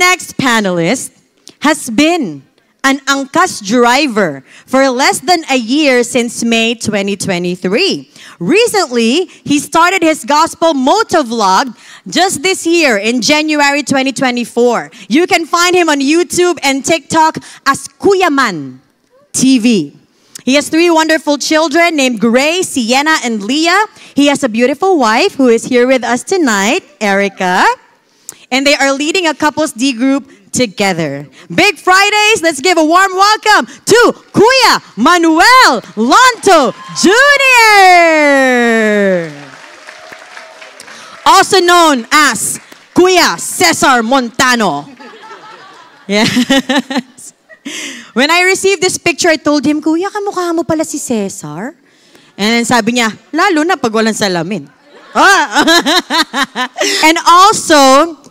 next panelist has been an angkas driver for less than a year since May 2023. Recently, he started his gospel motovlog just this year in January 2024. You can find him on YouTube and TikTok as Kuya Man TV. He has 3 wonderful children named Gray, Sienna, and Leah. He has a beautiful wife who is here with us tonight, Erica. And they are leading a couples D group together. Big Fridays, let's give a warm welcome to Kuya Manuel Lonto Jr. Also known as Kuya Cesar Montano. Yes. When I received this picture, I told him, Kuya, kamukha mo pala si Cesar. And then sabi niya, lalo na pag walang salamin. And also,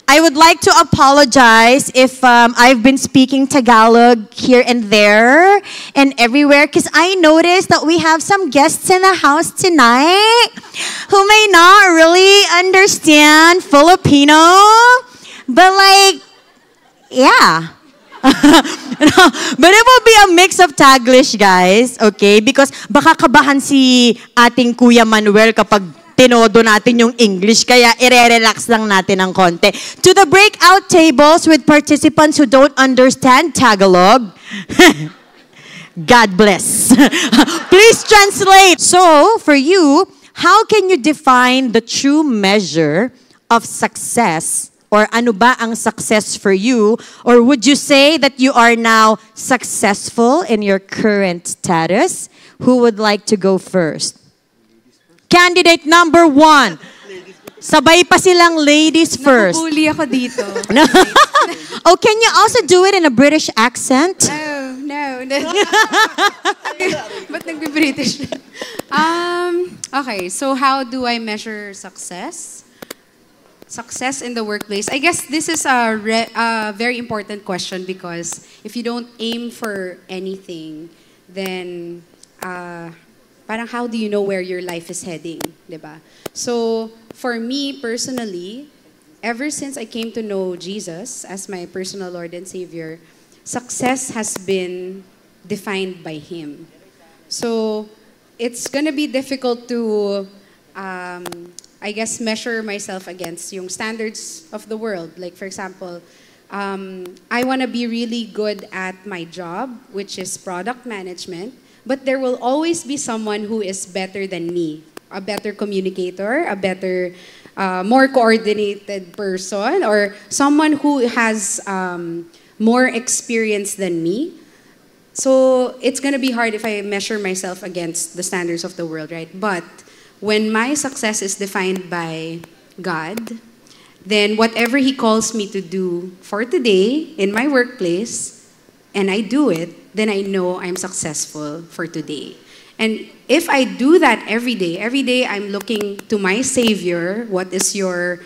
I would like to apologize if I've been speaking Tagalog here and there and everywhere because I noticed that we have some guests in the house tonight who may not really understand Filipino, but like, yeah. But it will be a mix of Taglish, guys, okay? Because baka kabahan si ating Kuya Manuel kapag tinodo natin yung English, kaya i-relax lang natin ng konti. To the breakout tables with participants who don't understand Tagalog, God bless. Please translate. So, for you, how can you define the true measure of success? Or ano ba ang success for you? Or would you say that you are now successful in your current status? Who would like to go first? Candidate number 1. Sabay pa silang ladies first. Nakubuli ako dito. Oh, can you also do it in a British accent? No. Ba't nagbe-British? Okay, so how do I measure success? Success in the workplace. I guess this is a very important question because if you don't aim for anything, then parang how do you know where your life is heading, diba? So, for me personally, ever since I came to know Jesus as my personal Lord and Savior, success has been defined by Him. So, it's gonna be difficult to, I guess, measure myself against yung standards of the world. Like, for example, I wanna be really good at my job, which is product management. But there will always be someone who is better than me, a better communicator, a better, more coordinated person, or someone who has more experience than me. So it's gonna be hard if I measure myself against the standards of the world, right? But when my success is defined by God, then whatever He calls me to do for today in my workplace, and I do it, then I know I'm successful for today. And if I do that every day I'm looking to my Savior, what is your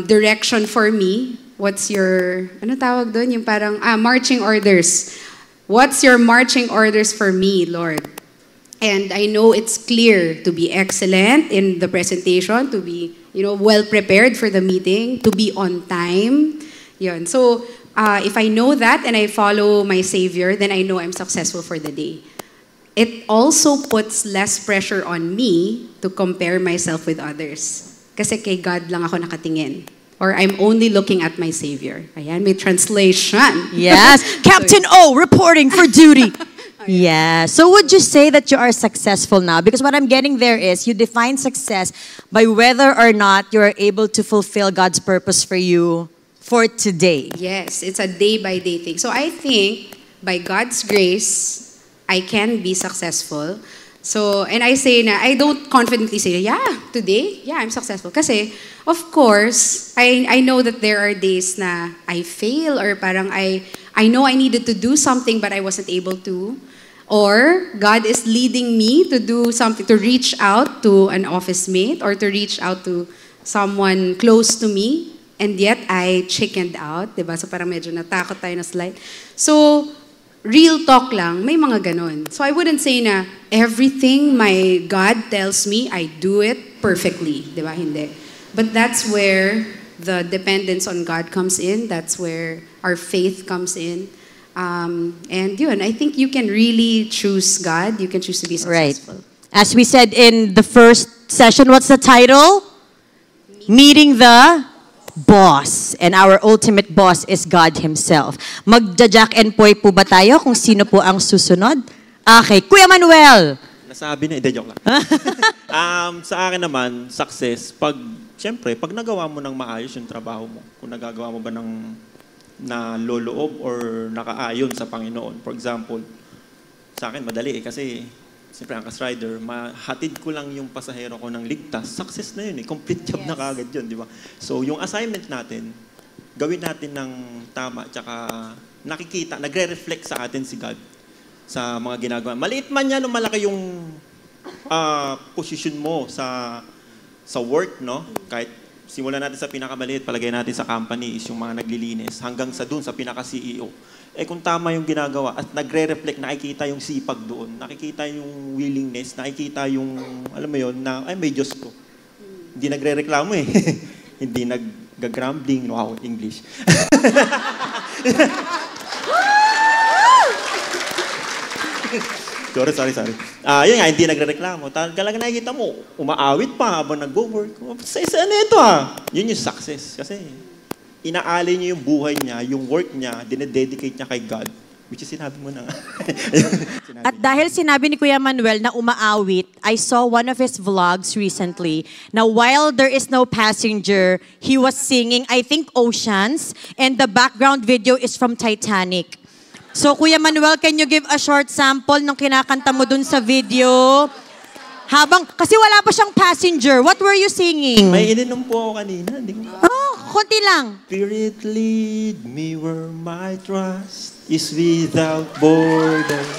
direction for me? What's your, ano tawag doon? Yung parang, marching orders. What's your marching orders for me, Lord? And I know it's clear to be excellent in the presentation, to be, well prepared for the meeting, to be on time. Yun. So, if I know that and I follow my Savior, then I know I'm successful for the day. It also puts less pressure on me to compare myself with others. Kasi kay God lang ako nakatingin. Or I'm only looking at my Savior. Ayan, may translation. Yes. Captain O reporting for duty. Yeah. So would you say that you are successful now? Because what I'm getting there is you define success by whether or not you are able to fulfill God's purpose for you for today. Yes, it's a day-by-day thing. So I think by God's grace, I can be successful. So, and I say na, I don't confidently say, today, I'm successful. Kasi, of course, I know that there are days na I fail or parang I know I needed to do something but I wasn't able to. Or God is leading me to do something, to reach out to an office mate or to reach out to someone close to me. And yet, I chickened out, diba? So parang medyo natakot tayo na slide. So, real talk lang, may mga ganon. So I wouldn't say na everything my God tells me, I do it perfectly, diba? Hindi. But that's where the dependence on God comes in. That's where our faith comes in. And yun, I think you can really choose God. You can choose to be successful. Right. As we said in the first session, what's the title? Meeting the boss. And our ultimate boss is God Himself. Magja-jack and poy po ba tayo kung sino po ang susunod? Okay, Kuya Manuel! Nasabi na, joke lang. Sa akin naman, success, siyempre, pag nagawa mo ng maayos yung trabaho mo, kung nagagawa mo ba ng naloloob or nakaayon sa Panginoon. For example, sa akin, madali kasi siyempre, ang rider, mahatid ko lang yung pasahero ko ng ligtas. Success na yun eh. Complete job na kagad yun, di ba? So, yung assignment natin, gawin natin ng tama, tsaka nakikita, nagre-reflect sa atin si God sa mga ginagawa. Maliit man yan o malaki yung position mo sa work, no? Kahit simulan natin sa pinakamaliit, palagay natin sa company is yung mga naglilinis, hanggang sa dun, sa pinaka-CEO. Eh kung tama yung ginagawa at nagre-reflect, nakikita yung sipag doon, nakikita yung willingness, nakikita yung, alam mo yun, na, ay may Diyos ko. Hindi nagre-reklamo eh. Hindi nag-grumbling, wow, English. Sorry. Yun nga, hindi nagre-reklamo. Talaga nakikita mo, umaawit pa habang nag-work. Ano ito Yun yung success. Kasi inaalay niya yung buhay niya, yung work niya, dinededicate niya kay God. Which is sinabi mo na nga. At dahil sinabi ni Kuya Manuel na umaawit, I saw one of his vlogs recently na while there is no passenger, he was singing, I think, Oceans, and the background video is from Titanic. So, Kuya Manuel, can you give a short sample ng kinakanta mo dun sa video? Kasi wala pa siyang passenger, what were you singing? May ininom po ako kanina. Konti lang. Spirit lead me where my trust is without borders.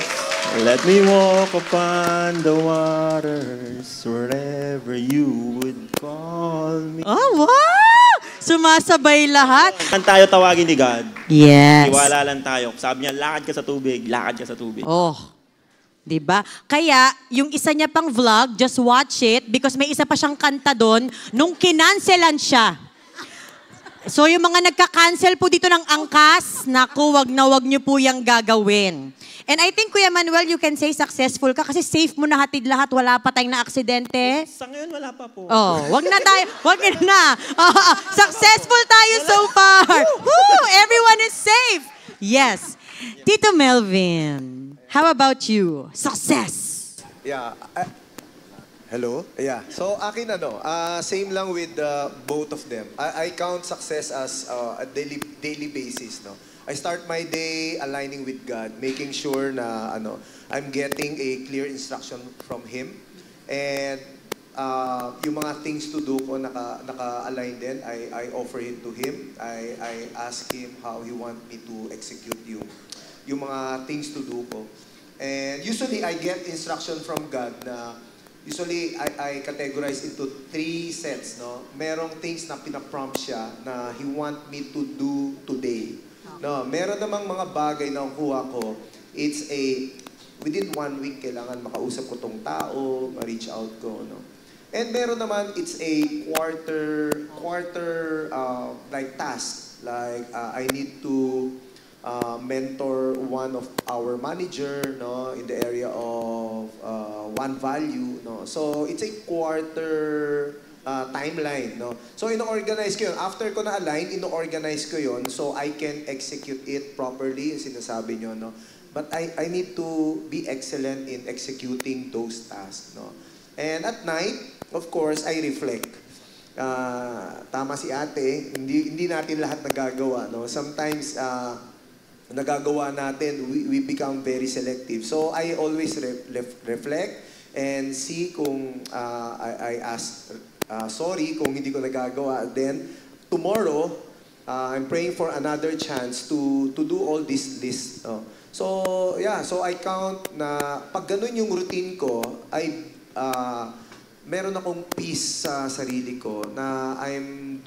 Let me walk upon the waters wherever you would call me. Oh, wow! Sumasabay lahat. Saan tayo tawagin ni God? Yes. Iwala lang tayo. Sabi niya, lakad ka sa tubig, lakad ka sa tubig. Oh, diba? Kaya, yung isa niya pang vlog, just watch it because may isa pa siyang kanta doon nung kinancelan siya. So, yung mga nagka-cancel po dito ng angkas, naku, wag niyo po yung gagawin. And I think, Kuya Manuel, you can say successful ka kasi safe mo na hatid lahat, wala pa tayong na-aksidente. Sa ngayon, wala pa po. Oh, wag na. Successful tayo so far. Woo! Everyone is safe. Yes. Tito Melvin, how about you? Success. Yeah. Hello? Yeah. So, akin same lang with both of them. I count success as a daily basis, no? I start my day aligning with God, making sure na I'm getting a clear instruction from Him. And yung mga things to do ko naka-align din, I offer it to Him. I ask Him how He want me to execute yung mga things to do ko. And usually, I get instruction from God na usually, I categorize into 3 sets, no? Merong things na pinaprompt siya na He want me to do today. No, meron namang mga bagay na kuha ko, within 1 week, kailangan makausap ko tong tao, ma-reach out ko, no? And meron naman, it's a quarter like task. Like, I need to mentor one of our manager, no, in the area of one value, no. So it's a quarter timeline, no. So ino-organize ko yun. After ko na-align, ino-organize ko yun so I can execute it properly, yung sinasabi nyo, no. But I need to be excellent in executing those tasks, no. And at night, of course, I reflect. Tama si ate, hindi natin lahat nagagawa, no. Sometimes, nagagawa natin, we become very selective. So, I always reflect and see kung I ask sorry kung hindi ko nagagawa. Then, tomorrow, I'm praying for another chance to do all this list. So, yeah. So, I count na pag ganun yung routine ko, meron akong peace sa sarili ko na I'm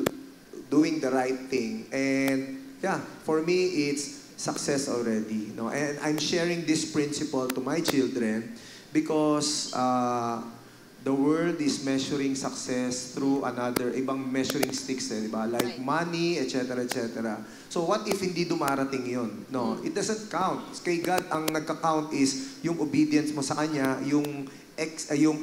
doing the right thing. And, yeah, for me, it's success already, no? And I'm sharing this principle to my children because the world is measuring success through ibang measuring sticks, di ba? Like money, etc., etc. So what if hindi dumarating yun? No, it doesn't count. Kay God, ang nagka-count is yung obedience mo sa Kanya, yung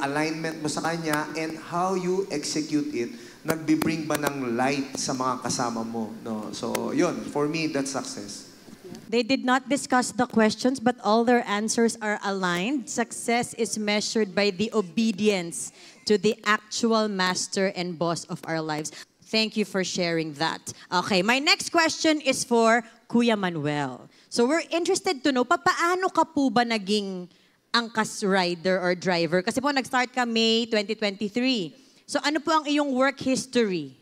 alignment mo sa Kanya, and how you execute it. Nagbi-bring ba ng light sa mga kasama mo? No? So yun, for me, that's success. They did not discuss the questions, but all their answers are aligned. Success is measured by the obedience to the actual master and boss of our lives. Thank you for sharing that. Okay, my next question is for Kuya Manuel. So we're interested to know, paano ka po ba naging angkas rider or driver? Kasi po nag-start ka May 2023. So ano po ang iyong work history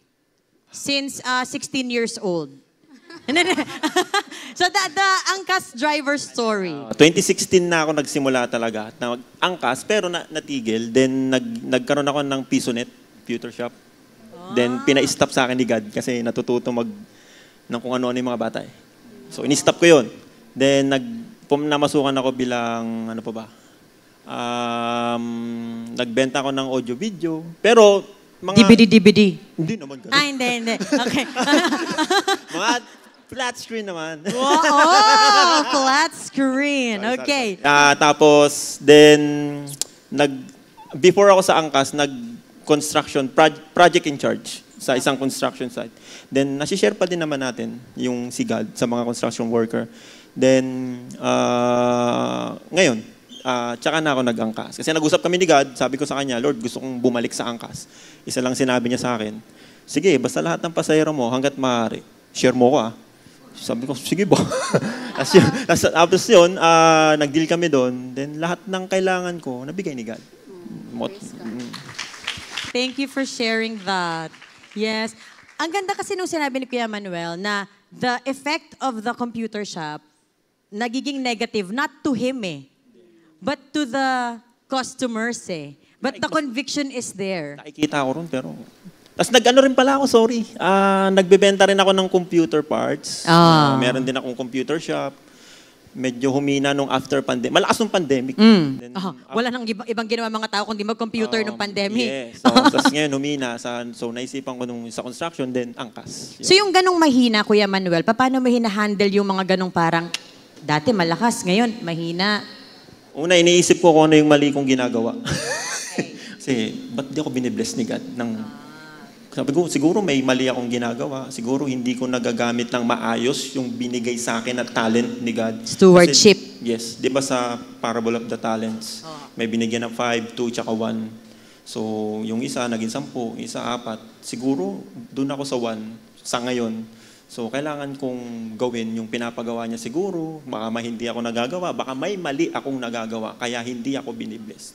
since 16 years old? So the angkas driver story. 2016 na ako nagsimula talaga na angkas, pero natigil. Then nagkaroon ako ng Pisonet, computer shop. Then pina-stop sa akin ni God kasi natututo ng kung ano-ano yung mga bata. So in-stop ko yun. Then namasukan ako bilang, ano pa ba? Nagbenta ako ng audio-video. Pero mga... DVD. Hindi naman ganun. Hindi. Okay. Mga flat screen naman. Oh, flat screen. Okay. Tapos, then, before ako sa angkas, nag-construction, project in charge sa isang construction site. Then, nasishare pa din naman natin yung sigad sa mga construction worker. Then, ngayon, tsaka na ako nag-angkas. Kasi nag-usap kami ni God, sabi ko sa kanya, Lord, gusto kong bumalik sa angkas. Isa lang sinabi niya sa akin, sige, basta lahat ng pasahero mo, hanggat maaari, share mo ko Sabi ko, sige ba? Tapos yun, nag-deal kami doon, then lahat ng kailangan ko, nabigay ni God. Thank you for sharing that. Yes. Ang ganda kasi nung sinabi ni Kuya Manuel na the effect of the computer shop, nagiging negative, not to him but to the customers But the conviction is there. Nakikita ko ron, pero... Tapos nag-ano rin pala ako, sorry. Nagbebenta rin ako ng computer parts. Meron din akong computer shop. Medyo humina nung after pandemic. Malakas nung pandemic. Then, wala nang ibang ginawa mga tao kundi mag-computer nung pandemic. Yes. Tapos ngayon humina. So naisipan ko nung sa construction, then angkas. So yung ganong mahina, Kuya Manuel, paano mo hina-handle yung mga ganong parang dati malakas, ngayon mahina? Una, iniisip ko kung ano yung mali kong ginagawa. Kasi, ba't di ako binibless ni God? Sabi ko, siguro may mali akong ginagawa. Siguro hindi ko nagagamit ng maayos yung binigay sa akin na talent ni God. Stewardship. Kasi, yes. Di ba sa Parable of the Talents, may binigyan ng 5, 2, tsaka 1. So, yung isa, naging 10, isa 4. Siguro, dun ako sa 1, sa ngayon. So, kailangan kong gawin yung pinapagawa niya siguro. Baka hindi ako nagagawa. Baka may mali akong nagagawa. Kaya hindi ako binibless.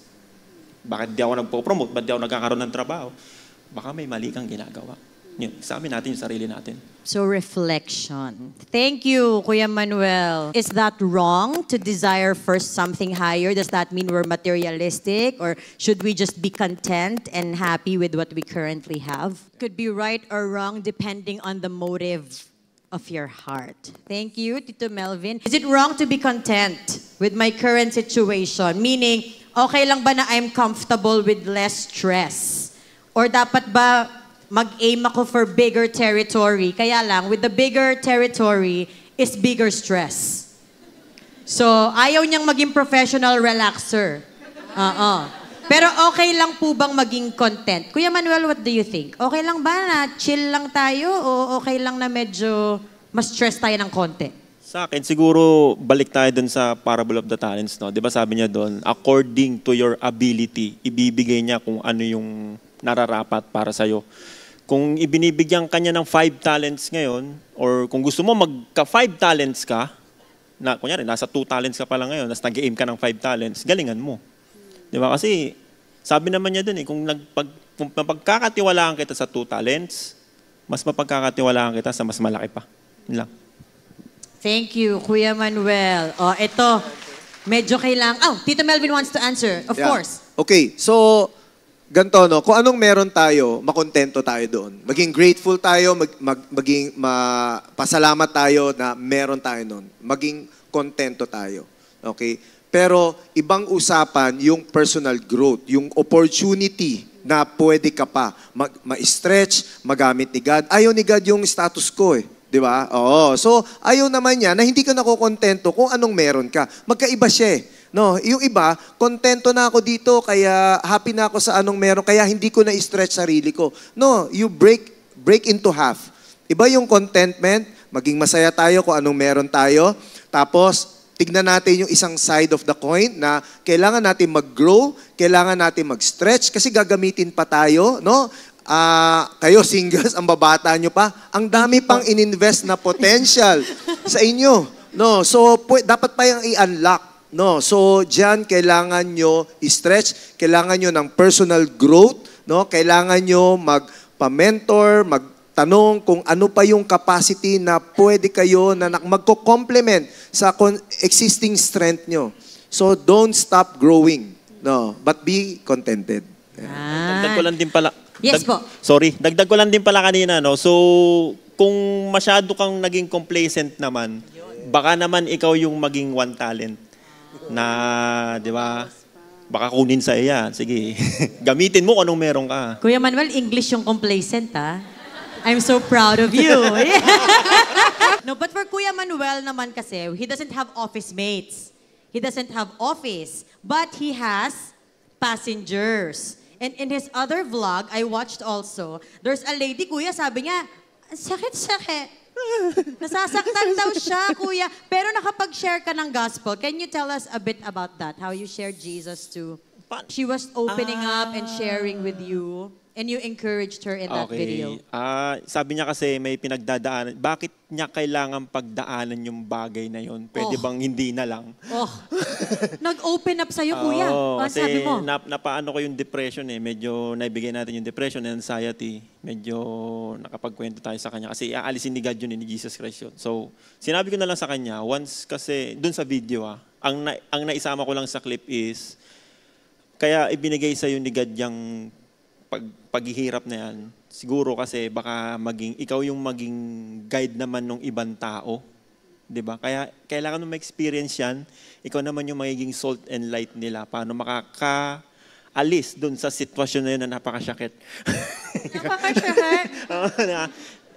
Bakit di ako nagpo-promote? Ba't di ako nagkakaroon ng trabaho? Baka may mali kang ginagawa. Yun, examine natin yung sarili natin. So, reflection. Thank you, Kuya Manuel. Is that wrong to desire first something higher? Does that mean we're materialistic? Or should we just be content and happy with what we currently have? Could be right or wrong depending on the motive of your heart. Thank you, Tito Melvin. Is it wrong to be content with my current situation? Meaning, okay lang ba na I'm comfortable with less stress? Or dapat ba mag-aim ako for bigger territory? Kaya lang, with the bigger territory is bigger stress. So, ayaw niyang maging professional relaxer. Pero okay lang po bang maging content? Kuya Manuel, what do you think? Okay lang ba na chill lang tayo o okay lang na medyo mas stress tayo ng konti? Sa akin, siguro balik tayo dun sa Parable of the Talents. No? Di ba sabi niya doon, according to your ability, ibibigay niya kung ano yung nararapat para sa'yo. Kung ibinibigyan kanya ng 5 talents ngayon, or kung gusto mo magka 5 talents ka, na kunyari, nasa 2 talents ka pa lang ngayon, tapos nag-aim ka ng 5 talents, galingan mo. Di ba? Kasi sabi naman niya dun kung mapagkakatiwalaan kita sa 2 talents, mas mapagkakatiwalaan kita sa mas malaki pa. Yun lang. Thank you, Kuya Manuel. Ito, medyo kailangan... Tito Melvin wants to answer, of course. Okay, so... Ganto, no? Kung anong meron tayo, makontento tayo doon. Maging grateful tayo, maging pasalamat tayo na meron tayo noon. Maging kontento tayo. Okay? Pero ibang usapan yung personal growth, yung opportunity na pwede ka pa ma-stretch, magamit ni God. Ayaw ni God yung status quo eh. Di ba? Oo. So, ayaw naman niya na hindi ka nakokontento kung anong meron ka. Magkaiba siya eh. No, yung iba, kontento na ako dito, kaya happy na ako sa anong meron, kaya hindi ko na-stretch sarili ko. No, you break into half. Iba yung contentment, maging masaya tayo kung anong meron tayo. Tapos, tignan natin yung isang side of the coin na kailangan natin mag-grow, kailangan natin mag-stretch kasi gagamitin pa tayo, no? Kayo singles, ang babata nyo pa, ang dami pang ininvest na potential sa inyo. No, so dapat pa yung i-unlock. No, so diyan kailangan nyo i-stretch, kailangan nyo ng personal growth, no? Kailangan nyo magpa-mentor, magtanong kung ano pa yung capacity na pwede kayo na magko-complement sa existing strength nyo. So don't stop growing, no, but be contented. Dagdag ko lang din pala. Yes po. Sorry, dagdag ko lang din pala kanina, no. So kung masyado kang naging complacent naman, baka naman ikaw yung maging one talent. Na, di ba, baka kunin sa iya. Sige, gamitin mo kung anong meron ka. Kuya Manuel, English yung complacent, ha? I'm so proud of you. No, but for Kuya Manuel naman kasi, he doesn't have office mates. He doesn't have office, but he has passengers. And in his other vlog, I watched also, there's a lady, Kuya, sabi niya, sakit-sakit. Nasasaktan daw siya, Kuya. Pero nakapag-share ka ng gospel. Can you tell us a bit about that? How you shared Jesus to... She was opening up and sharing with you. And you encouraged her in that video. Sabi niya kasi may pinagdadaanan. Bakit niya kailangan pagdaanan yung bagay na yun? Pwede bang hindi na lang? Nag-open up sa'yo, Kuya. Kasi sabi mo? napaano ko yung depression eh. Medyo naibigay natin yung depression and anxiety. Medyo nakapagkwento tayo sa kanya. Kasi aalisin ni God yun, ni Jesus Christ yun. So, sinabi ko na lang sa kanya, once kasi, dun sa video ang naisama ko lang sa clip is, kaya ibinigay sa'yo ni God yung paghihirap na yan, siguro kasi baka ikaw yung maging guide naman ng ibang tao. 'Di ba? Kaya kailangan mo ma-experience yan. Ikaw naman yung magiging salt and light nila. Paano makakaalis dun sa sitwasyon na yun na napakasakit. Napakasakit.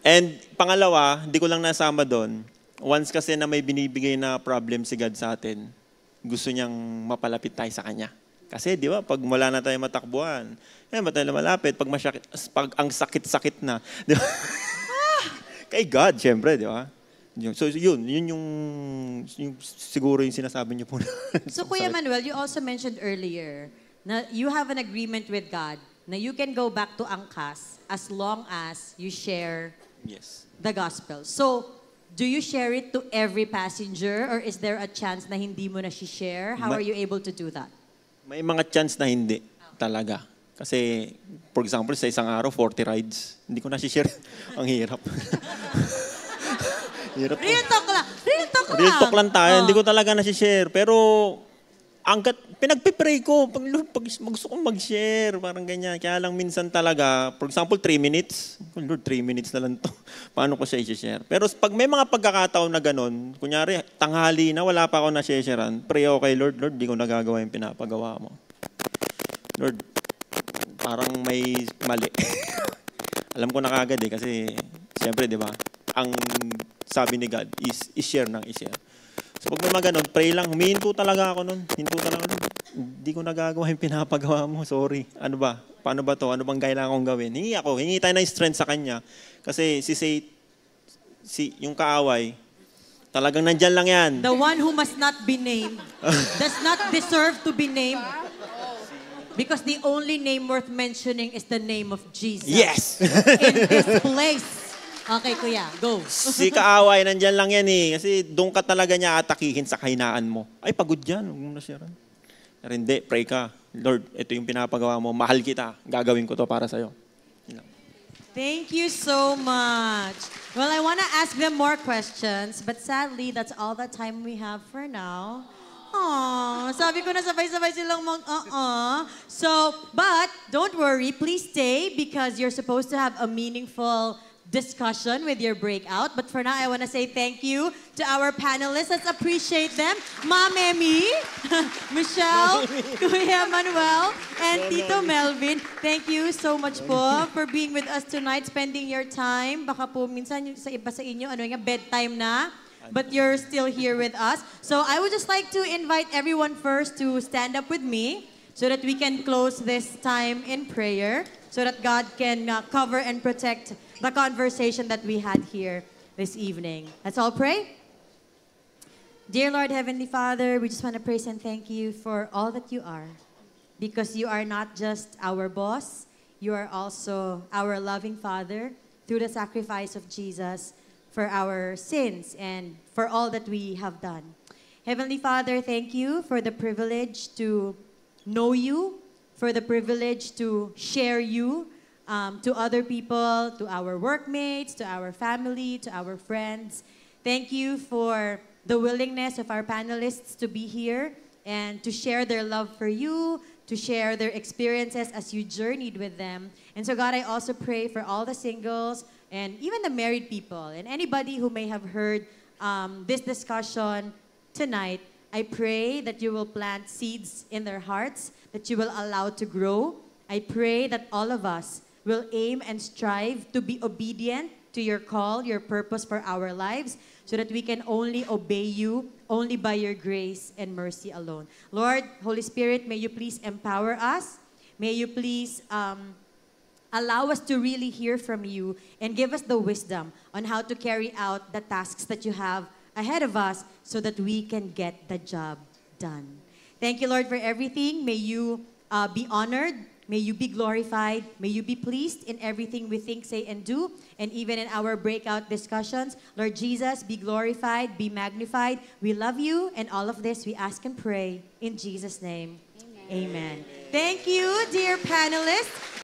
And pangalawa, hindi ko lang nasama doon. Once kasi na may binibigay na problem si God sa atin, gusto niyang mapalapit tayo sa Kanya. Kasi di ba, pag wala na tayo matakbuhan, ba tayo malapit? Pag ang sakit-sakit na, di ba? Kay God, syempre, di ba? So yun yung siguro yung sinasabi niyo po. So Kuya Manuel, you also mentioned earlier na you have an agreement with God na you can go back to Angkas as long as you share the gospel. So, do you share it to every passenger or is there a chance na hindi mo na share? How are you able to do that? May mga chance na hindi talaga. Kasi, for example, sa isang araw, 40 rides. Hindi ko na-share. Ang hirap. Hirap. Real talk lang. Real talk lang. Real talk lang tayo. Hindi ko talaga na-share. Pero, pinagpipray ko. Lord, gusto kong mag-share. Parang ganyan. Kaya lang minsan talaga, for example, 3 minutes. Lord, 3 minutes na lang to. Paano ko siya i-share? Pero pag may mga pagkakataon na ganun, kunyari, tanghali na, wala pa ako na-sharean, pray ako kay Lord, Lord, di ko nagagawa yung pinapagawa mo. Lord, parang may mali. Alam ko na kagad eh, kasi, siyempre, di ba, ang sabi ni God is i-share ng i-share. So pag may mga ganun, pray lang, humihinto talaga ako nun. Hinto talaga nun. Hindi ko nagagawa yung pinapagawa mo, sorry. Ano ba? Paano ba to? Ano bang kailangan kong gawin? Hingi tayo ng strength sa Kanya. Kasi yung kaaway, talagang nandyan lang yan. The one who must not be named does not deserve to be named. Because the only name worth mentioning is the name of Jesus. Yes! In this place. Okay, Kuya, go. Si kaaway, nandyan lang yan eh. Kasi doon ka talaga niya atakihin sa kahinaan mo. Ay, pagod yan. Huwag mo na siya. Pero hindi, pray ka. Lord, ito yung pinapagawa mo. Mahal kita. Gagawin ko to para sa'yo. Thank you so much. Well, I want to ask them more questions, but sadly, that's all the time we have for now. Aww, sabi ko na sabay-sabay silang So, but don't worry, please stay because you're supposed to have a meaningful discussion with your breakout. But for now, I want to say thank you to our panelists. Let's appreciate them. Ma'am Emmy, Michelle, Kuya Manuel, and Tito Melvin. Thank you so much po for being with us tonight, spending your time. Baka po minsan sa iba sa inyo, bedtime na. But you're still here with us. So I would just like to invite everyone first to stand up with me so that we can close this time in prayer, so that God can cover and protect the conversation that we had here this evening. Let's all pray. Dear Lord, Heavenly Father, we just want to praise and thank you for all that you are. Because you are not just our boss, you are also our loving Father through the sacrifice of Jesus for our sins and for all that we have done. Heavenly Father, thank you for the privilege to know you, for the privilege to share you to other people, to our workmates, to our family, to our friends. Thank you for the willingness of our panelists to be here and to share their love for you, to share their experiences as you journeyed with them. And so God, I also pray for all the singles and even the married people and anybody who may have heard this discussion tonight. I pray that you will plant seeds in their hearts, that you will allow to grow. I pray that all of us will aim and strive to be obedient to your call, your purpose for our lives, so that we can only obey you only by your grace and mercy alone. Lord, Holy Spirit, may you please empower us. May you please allow us to really hear from you and give us the wisdom on how to carry out the tasks that you have ahead of us so that we can get the job done. Thank you, Lord, for everything. May you be honored. May you be glorified. May you be pleased in everything we think, say, and do. And even in our breakout discussions, Lord Jesus, be glorified, be magnified. We love you. And all of this we ask and pray in Jesus' name. Amen. Amen. Thank you, dear panelists.